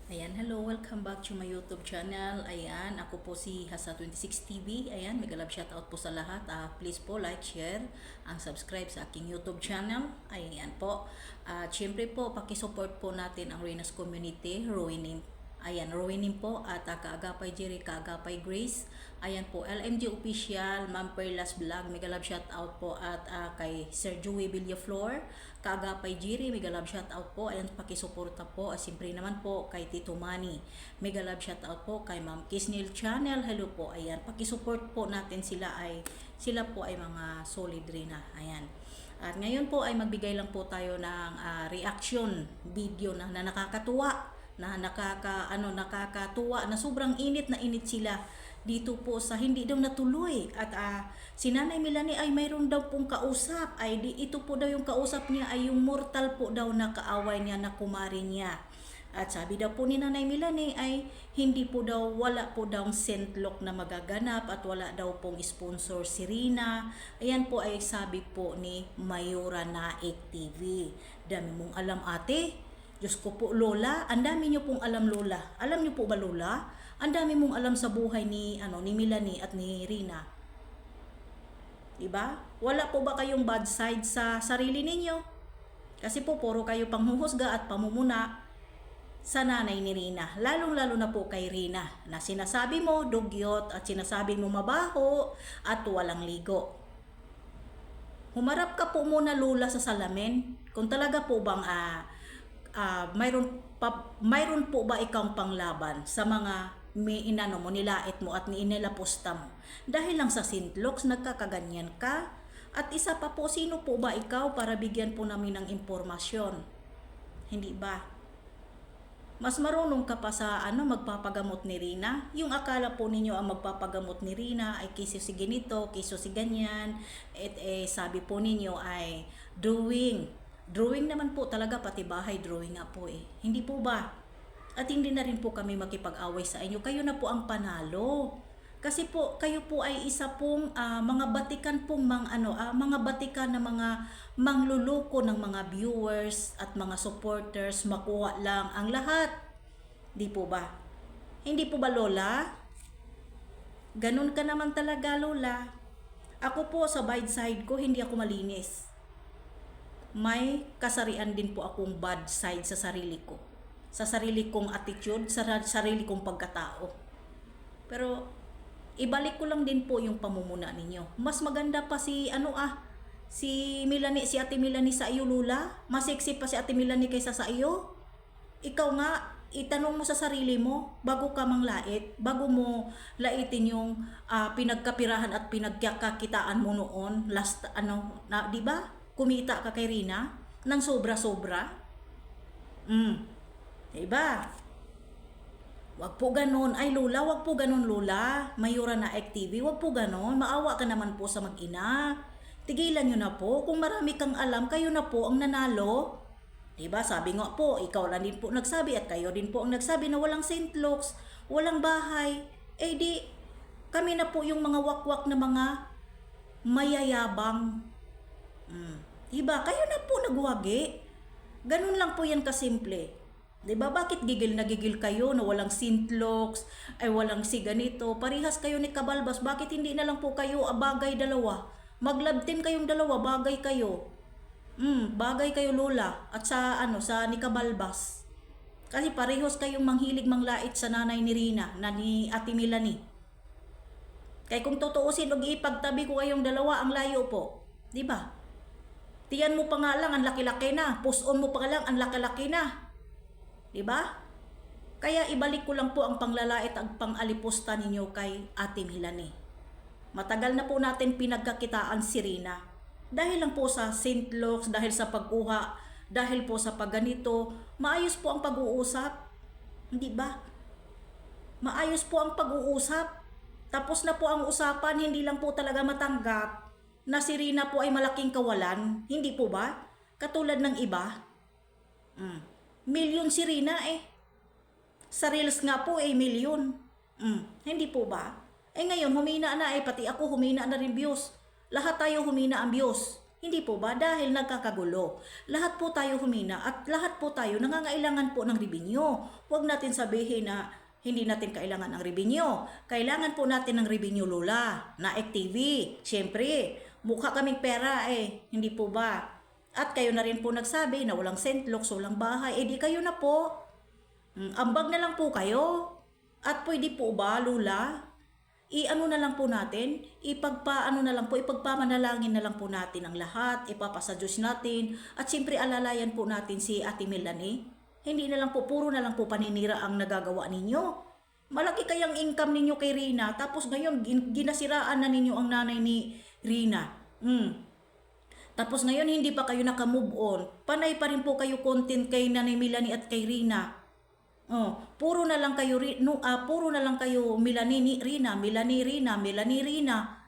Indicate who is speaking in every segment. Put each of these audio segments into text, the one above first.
Speaker 1: Ayan, hello, welcome back to my YouTube channel. Ayan, ako po si Hasa26 TV. Ayan, mega love shoutout po sa lahat. Please po like, share, ang subscribe sa aking YouTube channel. Ayan po. Siyempre po, pakisupport po natin ang Renas Community, Ruining. Ayan, Ruining po at Kaagapay Jerry, Kaagapay Grace. Ayan po, LMG Official, Ma'am Perlas Vlog, mega love shoutout po at kay Sir Joey Villaflor, Kaagapay Jerry, mega love shoutout po. Ayan, pakisuporta po. Siyempre naman po kay Tito Manny, mega love shoutout po kay Ma'am Kisnil Channel. Hello po. Ayan, pakisupport po natin sila po ay mga solid rin na. Ayan. At ngayon po ay magbigay lang po tayo ng reaction video na nakakatuwa nakakatuwa na sobrang init na init sila dito po sa hindi daw natuloy at si Nanay Melanie ay mayroon daw pong kausap ay ito po daw yung kausap niya ay yung mortal po daw na kaaway niya na kumari niya at sabi daw po ni Nanay Melanie ay hindi po daw wala po daw sentlock na magaganap at wala daw pong sponsor si Rina. Ayan po ay sabi po ni Mayora Naik TV. Dami mong alam ate. Diyos ko po, Lola, ang dami niyo pong alam, Lola. Alam niyo po ba, Lola? Ang dami mong alam sa buhay ni Melanie at ni Rina. Diba? Wala po ba kayong bad side sa sarili ninyo? Kasi po, puro kayo panghuhusga at pamumuna sa nanay ni Rina. Lalong-lalo na po kay Rina na sinasabi mo dugyot at sinasabi mo mabaho at walang ligo. Humarap ka po muna, Lola, sa salamin. Kung talaga po bang mayroon po ba ikaw panglaban sa mga inano mo, nilait mo at inilaposta mo? Dahil lang sa sintlocks, nagkakaganyan ka? At isa pa po, sino po ba ikaw para bigyan po namin ng impormasyon? Hindi ba? Mas marunong ka pa sa magpapagamot ni Rina. Yung akala po ninyo ang magpapagamot ni Rina ay kiso si ganito, kiso si ganyan. Sabi po ninyo ay Drawing naman po talaga, pati bahay drawing nga po eh. Hindi po ba? At hindi na rin po kami makipag-away sa inyo. Kayo na po ang panalo. Kasi po, kayo po ay isa pong mga batikan pong mga batikan na mga mangluluko ng mga viewers at mga supporters, makuha lang ang lahat. Di po ba? Hindi po ba, Lola? Ganun ka naman talaga, Lola. Ako po sa side ko, hindi ako malinis. May kasarian din po akong bad side sa sarili ko. Sa sarili kong attitude, sa sarili kong pagkatao. Pero ibalik ko lang din po yung pamumuna ninyo. Mas maganda pa si si Ate Melanie sa iyo, Lula. Mas sexy pa si Ate Melanie kaysa sa iyo. Ikaw nga, itanong mo sa sarili mo bago ka manglait, bago mo laitin yung pinagkapirahan at pinagkakakitaan mo noon last di ba? Kumita ka kay Rina ng sobra-sobra. Diba? Wag po ganon. Ay, Lola, wag po ganon, Lola. Mayora Naik TV, wag po ganon. Maawa ka naman po sa mag-ina. Tigilan nyo na po. Kung marami kang alam, kayo na po ang nanalo. Diba? Sabi nga po, ikaw lang din po nagsabi at kayo din po ang nagsabi na walang St. Luke's, walang bahay. Di, kami na po yung mga wakwak na mga mayayabang. Diba? Kayo na po nagwagi. Ganun lang po yan kasimple. Diba? Bakit gigil na gigil kayo na walang sintlocks, ay walang si ganito? Parihas kayo ni Kabalbas. Bakit hindi na lang po kayo bagay dalawa? Maglabtin kayong dalawa, bagay kayo. Bagay kayo, Lola. At sa ni Kabalbas. Kasi parehas kayong manghilig manglait sa nanay ni Rina, na ni Ate Melanie. Kaya kung tutuusin, ipagtabi ko kayong dalawa, ang layo po. Diba? Tiyan mo pa nga lang, ang laki-laki na. Push-on mo pa lang, ang laki-laki na. Diba? Kaya ibalik ko lang po ang panglalait at pangalipusta ninyo kay Ate Melanie. Matagal na po natin pinagkakitaan si Rina. Dahil lang po sa St. Luke's, dahil sa pagkuha, dahil po sa pagganito, maayos po ang pag-uusap. Hindi ba? Maayos po ang pag-uusap. Tapos na po ang usapan, hindi lang po talaga matanggap na si Rina po ay malaking kawalan. Hindi po ba? Katulad ng iba. Milyon si Rina eh. Sa Reels nga po eh, milyon. Hindi po ba? Ngayon, humina na eh. Pati ako humina na rin views. Lahat tayo humina ang views. Hindi po ba? Dahil nagkakagulo. Lahat po tayo humina at lahat po tayo nangangailangan po ng revenue. Huwag natin sabihin na hindi natin kailangan ng revenue. Kailangan po natin ng revenue, Lola. Naik TV. Siyempre, mukha kaming pera eh. Hindi po ba? At kayo na rin po nagsabi na walang Sentlocks, walang bahay. Eh di kayo na po. Ambag na lang po kayo. At pwede po ba, Lola? I-ano na lang po natin, ipagpaano na lang po, ipagpamanalangin na lang po natin ang lahat, ipapasa Diyos natin, at siyempre alalayan po natin si Ate Melanie. Hindi na lang po, puro na lang po paninira ang nagagawa ninyo. Malaki kayang income ninyo kay Rina, tapos ngayon ginasiraan na ninyo ang nanay ni Rina. Tapos ngayon hindi pa kayo naka-move on, panay pa rin po kayo content kay Nanay Melanie at kay Rina. Puro na lang kayo puro na lang kayo Melanie Rina, Melanie Rina, Melanie Rina.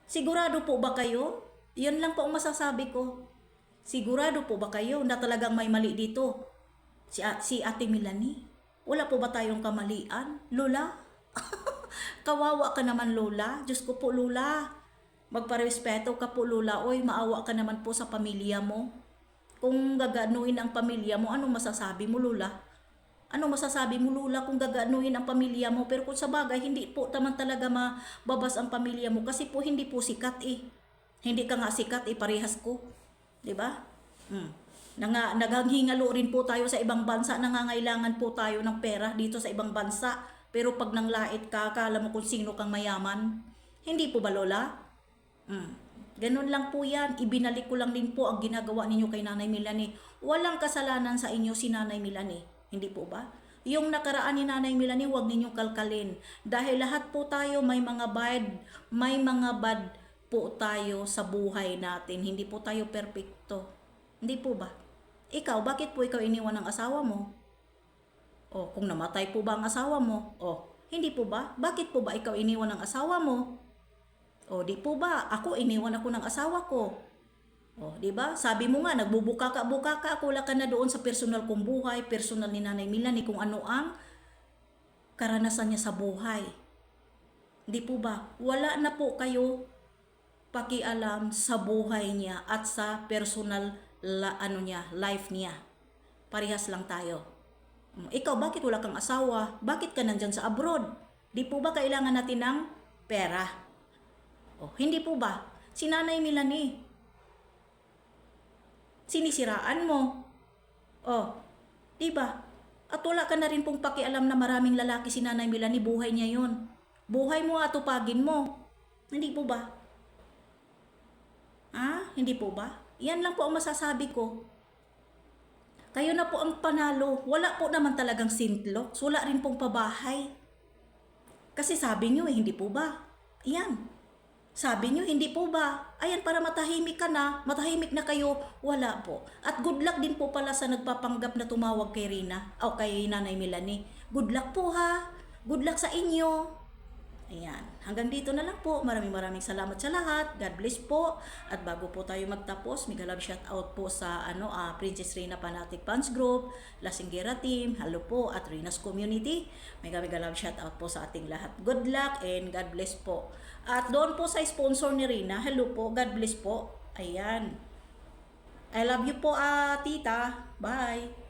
Speaker 1: Sigurado po ba kayo? 'Yan lang po ang masasabi ko. Sigurado po ba kayo na talagang may mali dito? Si Ate Melanie. Wala po ba tayong kamalian, Lola? Kawawa ka naman, Lola. Diyos ko po, Lola. Magparespeto ka po, Lola. Oy, maawa ka naman po sa pamilya mo. Kung gaganuin ang pamilya mo, anong masasabi mo, Lola? Anong masasabi mo, Lola, kung gaganuin ang pamilya mo? Pero kung sa bagay, hindi po naman talaga mababas ang pamilya mo kasi po hindi po sikat eh. Hindi ka nga sikat eh, parehas ko. 'Di ba? Naghihingalo rin po tayo sa ibang bansa, nangangailangan po tayo ng pera dito sa ibang bansa. Pero pag nanglait ka, akala mo kung sino kang mayaman. Hindi po ba, Lola? Ganun lang po yan. Ibinalik ko lang din po ang ginagawa ninyo kay Nanay Melanie. Walang kasalanan sa inyo si Nanay Melanie. Hindi po ba? Yung nakaraan ni Nanay Melanie, huwag ninyong kalkalin. Dahil lahat po tayo may mga bad po tayo sa buhay natin. Hindi po tayo perpekto. Hindi po ba? Ikaw, bakit po ikaw iniwan ng asawa mo? Kung namatay po ba ang asawa mo? Hindi po ba? Bakit po ba ikaw iniwan ng asawa mo? Di po ba? Ako, iniwan ako ng asawa ko. Di ba? Sabi mo nga, nagbubuka ka, wala ka na doon sa personal kong buhay, personal ni Nanay Melanie, kung ano ang karanasan niya sa buhay. Di po ba? Wala na po kayo pakialam sa buhay niya at sa personal life niya. Parehas lang tayo. Ikaw, bakit wala kang asawa? Bakit ka nandyan sa abroad? Di po ba kailangan natin ng pera? Hindi po ba? Si Nanay Melanie, sinisiraan mo. Di ba? At wala ka na rin pong pakialam na maraming lalaki si Nanay Melanie, buhay niya yun. Buhay mo at tupagin mo. Hindi po ba? Hindi po ba? Yan lang po ang masasabi ko. Kayo na po ang panalo. Wala po naman talagang Sentlocks. Wala rin pong pabahay. Kasi sabi nyo hindi po ba? Yan. Sabi nyo, hindi po ba? Ayan, para matahimik ka na, matahimik na kayo, wala po. At good luck din po pala sa nagpapanggap na tumawag kay Rina, o kay Nanay Melanie. Good luck po ha. Good luck sa inyo. Ayan, hanggang dito na lang po. Maraming salamat sa lahat. God bless po. At bago po tayo magtapos, mega love shout out po sa Princess Rina Fanatic Fans Group, Lasinggera Team, hello po, at Rina's Community. Mega love shout out po sa ating lahat. Good luck and God bless po. At doon po sa sponsor ni Rina, hello po, God bless po. Ayan. I love you po, tita. Bye.